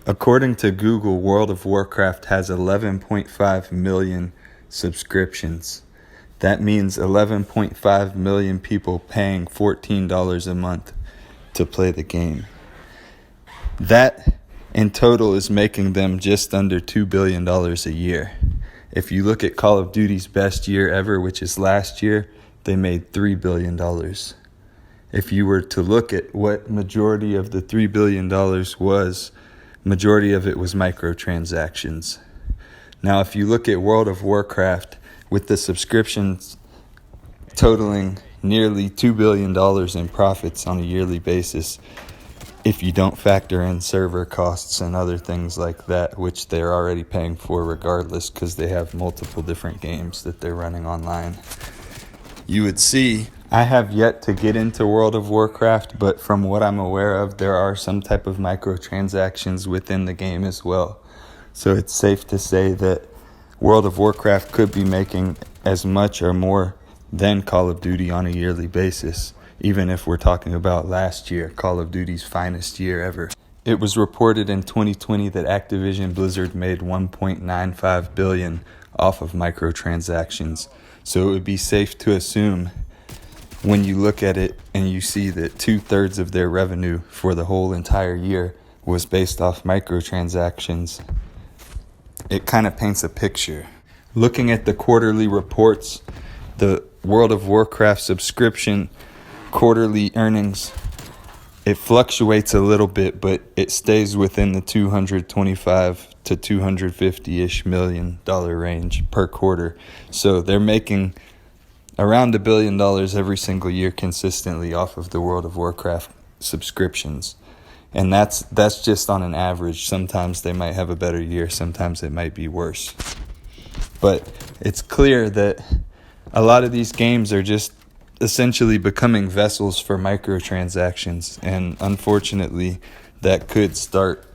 According to Google, World of Warcraft has 11.5 million subscriptions. That means 11.5 million people paying $14 a month to play the game. That in total is making them just under $2 billion a year. If you look at Call of Duty's best year ever, which is last year, they made $3 billion. If you were to look at what majority of the $3 billion was, majority of it was microtransactions. Now, if you look at World of Warcraft, with the subscriptions totaling nearly $2 billion in profits on a yearly basis, if you don't factor in server costs and other things like that, which they're already paying for regardless because they have multiple different games that they're running online, you would see, I have yet to get into World of Warcraft, but from what I'm aware of, there are some type of microtransactions within the game as well. So it's safe to say that World of Warcraft could be making as much or more than Call of Duty on a yearly basis, even if we're talking about last year, Call of Duty's finest year ever. It was reported in 2020 that Activision Blizzard made $1.95 billion off of microtransactions. So it would be safe to assume, when you look at it and you see that 2/3 of their revenue for the whole entire year was based off microtransactions, it kind of paints a picture. Looking at the quarterly reports, the World of Warcraft subscription quarterly earnings, it fluctuates a little bit, but it stays within the $225 to $250-ish million range per quarter. So they're making around $1 billion every single year consistently off of the World of Warcraft subscriptions. And that's just on an average. Sometimes they might have a better year, sometimes it might be worse. But it's clear that a lot of these games are just essentially becoming vessels for microtransactions, and unfortunately that could start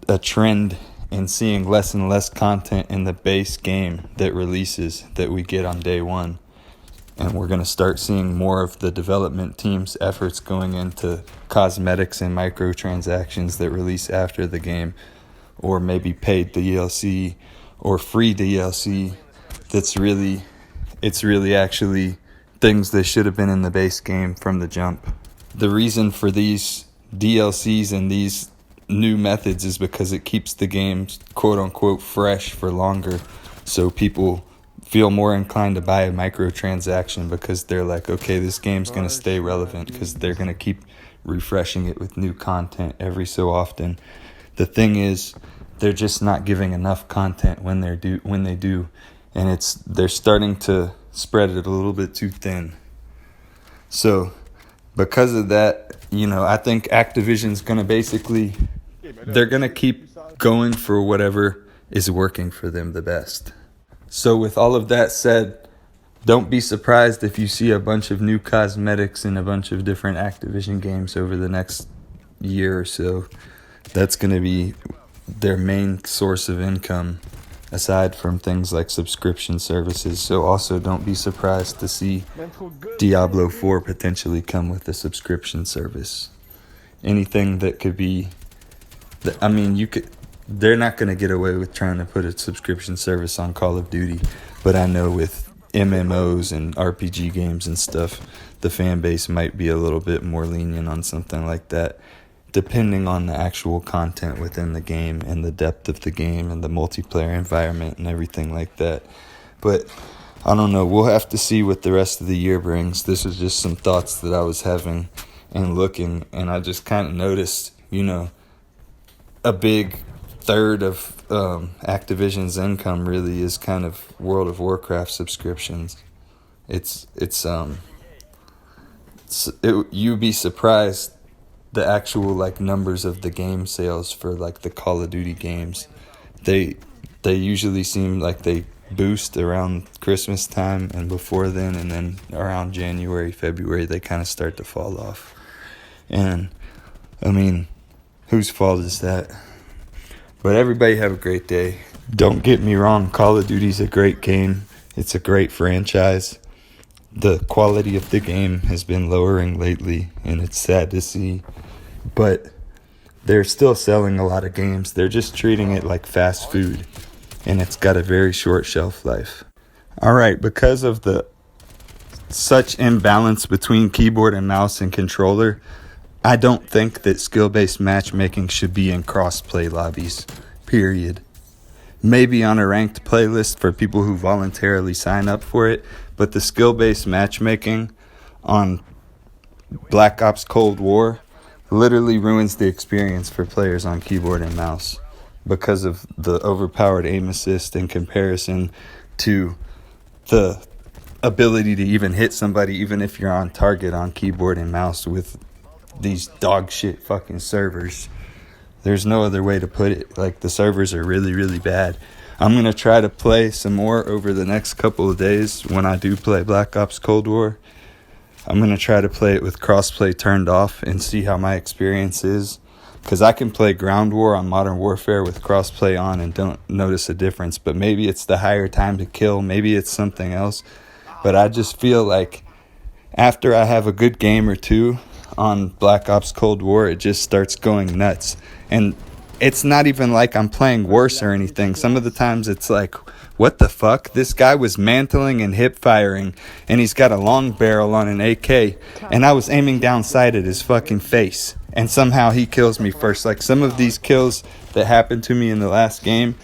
a trend in seeing less and less content in the base game that releases that we get on day one. And we're going to start seeing more of the development team's efforts going into cosmetics and microtransactions that release after the game, or maybe paid DLC or free DLC it's really actually things that should have been in the base game from the jump. The reason for these DLCs and these new methods is because it keeps the game quote unquote fresh for longer, so people feel more inclined to buy a microtransaction because they're like, okay, this game's going to stay relevant because they're going to keep refreshing it with new content every so often. The thing is, they're just not giving enough content when they do, and they're starting to spread it a little bit too thin. So because of that, I think Activision's going to they're going to keep going for whatever is working for them the best. So with all of that said, don't be surprised if you see a bunch of new cosmetics in a bunch of different Activision games over the next year or so. That's going to be their main source of income, aside from things like subscription services. So also don't be surprised to see Diablo 4 potentially come with a subscription service. Anything that could be, they're not going to get away with trying to put a subscription service on Call of Duty, but I know with MMOs and RPG games and stuff, the fan base might be a little bit more lenient on something like that, depending on the actual content within the game and the depth of the game and the multiplayer environment and everything like that. But I don't know, we'll have to see what the rest of the year brings. This is just some thoughts that I was having and looking, and I just kind of noticed, a big third of Activision's income really is kind of World of Warcraft subscriptions. You'd be surprised the actual numbers of the game sales for the Call of Duty games. They usually seem like they boost around Christmas time and before then, and then around January, February they kind of start to fall off. And whose fault is that? But everybody have a great day. Don't get me wrong, Call of Duty's a great game. It's a great franchise. The quality of the game has been lowering lately, and it's sad to see. But they're still selling a lot of games. They're just treating it like fast food, and it's got a very short shelf life. All right, because of the such imbalance between keyboard and mouse and controller, I don't think that skill-based matchmaking should be in cross-play lobbies, period. Maybe on a ranked playlist for people who voluntarily sign up for it, but the skill-based matchmaking on Black Ops Cold War literally ruins the experience for players on keyboard and mouse because of the overpowered aim assist in comparison to the ability to even hit somebody even if you're on target on keyboard and mouse with these dog shit fucking servers. There's no other way to put it. Like, the servers are really, really bad. I'm going to try to play some more over the next couple of days when I do play Black Ops Cold War. I'm going to try to play it with crossplay turned off and see how my experience is. Because I can play Ground War on Modern Warfare with crossplay on and don't notice a difference. But maybe it's the higher time to kill. Maybe it's something else. But I just feel like after I have a good game or two on Black Ops Cold War, it just starts going nuts. And it's not even like I'm playing worse or anything. Some of the times it's like, what the fuck? This guy was mantling and hip firing, and he's got a long barrel on an AK, and I was aiming down sight at his fucking face, and somehow he kills me first. Like, some of these kills that happened to me in the last game,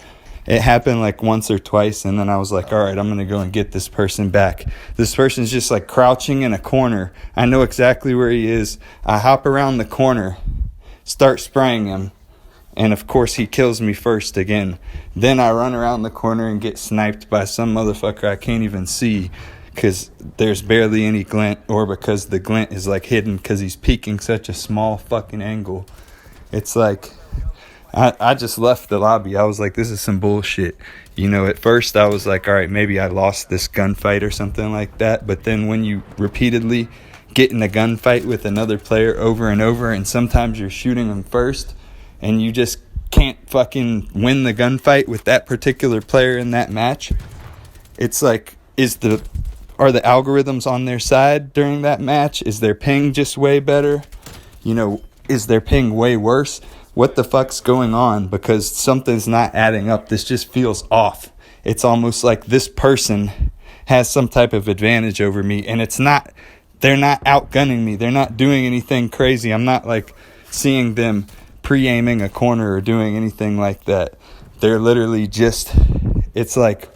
it happened like once or twice, and then I was like, all right, I'm going to go and get this person back. This person's just like crouching in a corner. I know exactly where he is. I hop around the corner, start spraying him, and of course he kills me first again. Then I run around the corner and get sniped by some motherfucker I can't even see because there's barely any glint, or because the glint is like hidden because he's peeking such a small fucking angle. It's like, I just left the lobby. I was like, this is some bullshit. You know, at first I was like, all right, maybe I lost this gunfight or something like that. But then when you repeatedly get in a gunfight with another player over and over, and sometimes you're shooting them first, and you just can't fucking win the gunfight with that particular player in that match, it's like, are the algorithms on their side during that match? Is their ping just way better? You know, is their ping way worse? What the fuck's going on? Because something's not adding up. This just feels off. It's almost like this person has some type of advantage over me, and they're not outgunning me. They're not doing anything crazy. I'm not like seeing them pre-aiming a corner or doing anything like that. They're literally just, it's like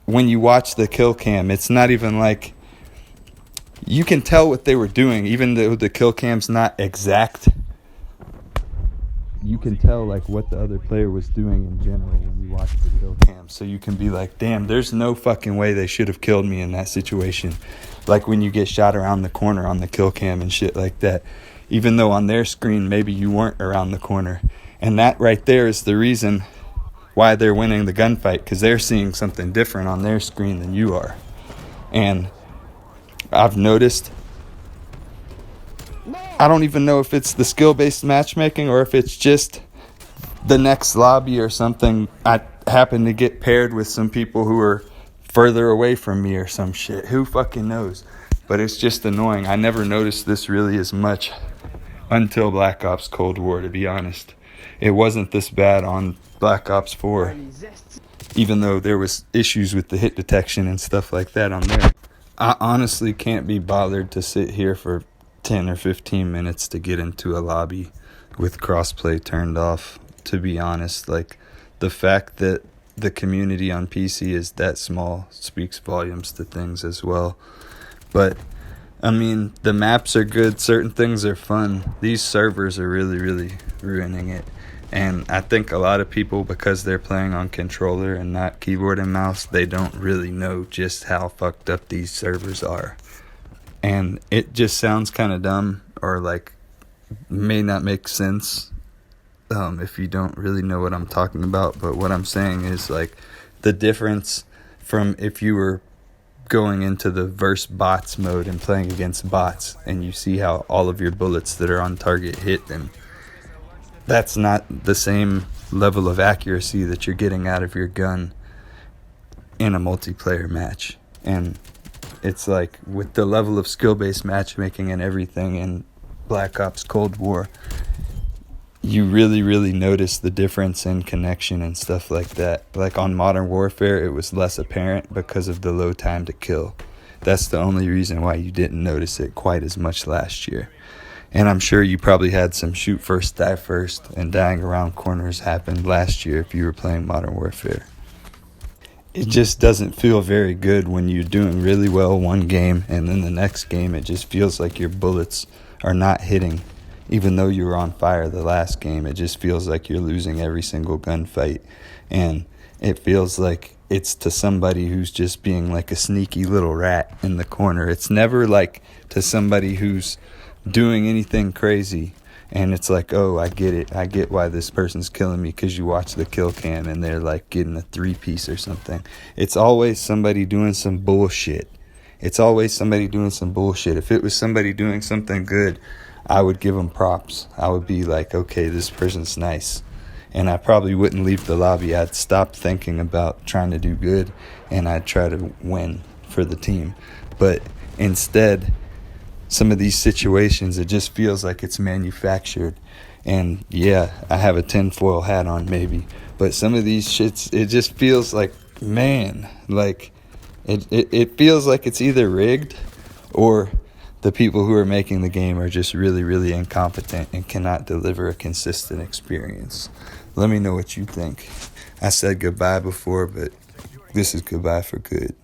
when you watch the kill cam, it's not even like, you can tell what they were doing, even though the kill cam's not exact. You can tell like what the other player was doing in general when you watch the kill cam. So you can be like, damn, there's no fucking way they should have killed me in that situation. Like when you get shot around the corner on the kill cam and shit like that. Even though on their screen maybe you weren't around the corner. And that right there is the reason why they're winning the gunfight, because they're seeing something different on their screen than you are. And I've noticed, I don't even know if it's the skill-based matchmaking or if it's just the next lobby or something. I happen to get paired with some people who are further away from me or some shit. Who fucking knows? But it's just annoying. I never noticed this really as much until Black Ops Cold War, to be honest. It wasn't this bad on Black Ops 4, even though there was issues with the hit detection and stuff like that on there. I honestly can't be bothered to sit here for 10 or 15 minutes to get into a lobby with crossplay turned off, to be honest. Like, the fact that the community on PC is that small speaks volumes to things as well. But I mean, the maps are good, certain things are fun. These servers are really, really ruining it. And I think a lot of people, because they're playing on controller and not keyboard and mouse, they don't really know just how fucked up these servers are. And it just sounds kind of dumb, or like may not make sense if you don't really know what I'm talking about. But what I'm saying is, like, the difference from if you were going into the verse bots mode and playing against bots, and you see how all of your bullets that are on target hit them. That's not the same level of accuracy that you're getting out of your gun in a multiplayer match. And it's like, with the level of skill-based matchmaking and everything in Black Ops Cold War, you really notice the difference in connection and stuff like that. Like on Modern Warfare, it was less apparent because of the low time to kill. That's the only reason why you didn't notice it quite as much last year. And I'm sure you probably had some shoot first, die first, and dying around corners happen last year if you were playing Modern Warfare. It just doesn't feel very good when you're doing really well one game and then the next game it just feels like your bullets are not hitting. Even though you were on fire the last game, it just feels like you're losing every single gunfight. And it feels like it's to somebody who's just being like a sneaky little rat in the corner. It's never like to somebody who's doing anything crazy. And it's like, oh, I get it. I get why this person's killing me, because you watch the kill cam and they're like getting a 3-piece or something. It's always somebody doing some bullshit. It's always somebody doing some bullshit. If it was somebody doing something good, I would give them props. I would be like, okay, this person's nice. And I probably wouldn't leave the lobby. I'd stop thinking about trying to do good and I'd try to win for the team. But instead, some of these situations, it just feels like it's manufactured. And yeah, I have a tinfoil hat on maybe, but some of these shits, it just feels like, man, like it feels like it's either rigged or the people who are making the game are just really incompetent and cannot deliver a consistent experience. Let me know what you think. I said goodbye before, but this is goodbye for good.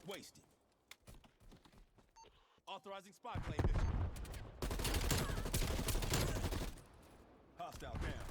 Wasted. Authorizing spy plane mission. Hostile down.